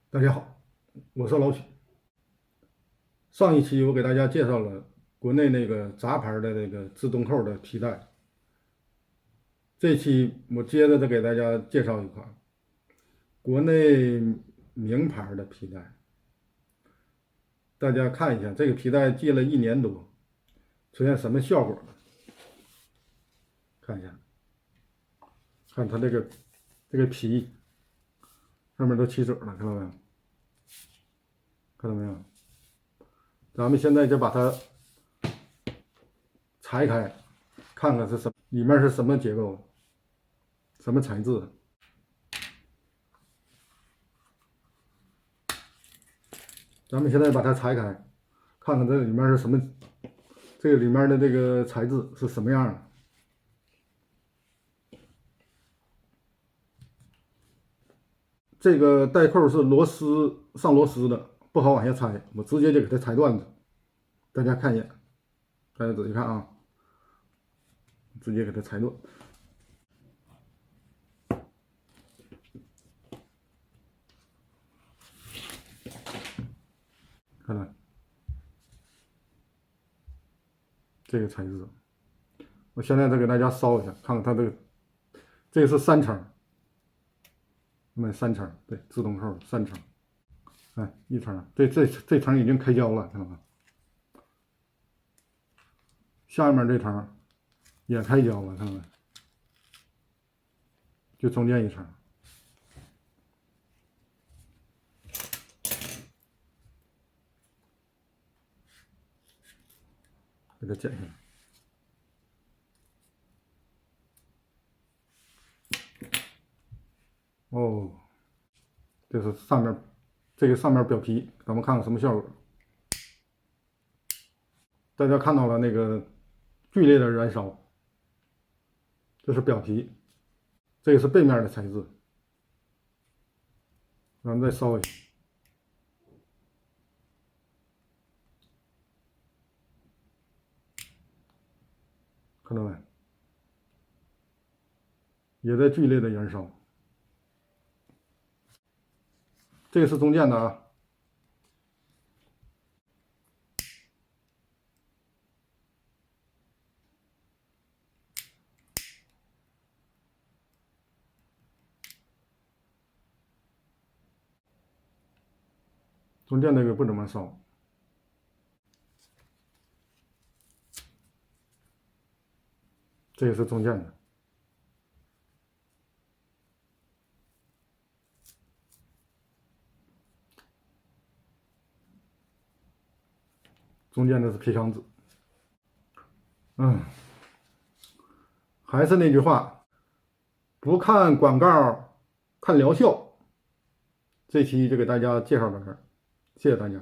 大家好，我是老许。上一期我给大家介绍了国内那个杂牌的那个自动扣的皮带，这期我接着再给大家介绍一款国内名牌的皮带。大家看一下这个皮带系了1年多，出现什么效果呢？看一下，看它这个皮上面都起褶了，看到没有？看到没有？咱们现在就把它拆开，看看里面是什么结构，什么材质。咱们现在把它拆开，看看这里面是什么，这个里面的这个材质是什么样的。这个带扣是上螺丝的，不好往下拆，我直接就给它裁断了。大家看一眼，大家仔细看啊，直接给它裁断。看看这个材质，我现在再给大家烧一下，看看它这个是3层，3层，对，自动扣3层，哎，1层，这层已经开胶了，看到吗？下面这层也开胶了，看到没？就中间1层。给它剪下来。哦，这是上面这个上面表皮，咱们看看什么效果。大家看到了那个剧烈的燃烧，这是表皮，这个是背面的材质。咱们再烧一下，看到没？也在剧烈的燃烧。这个是中间的啊，中间那个不怎么烧。这个是中间的，中间的是皮箱子。还是那句话，不看广告，看疗效。这期就给大家介绍到这儿，谢谢大家。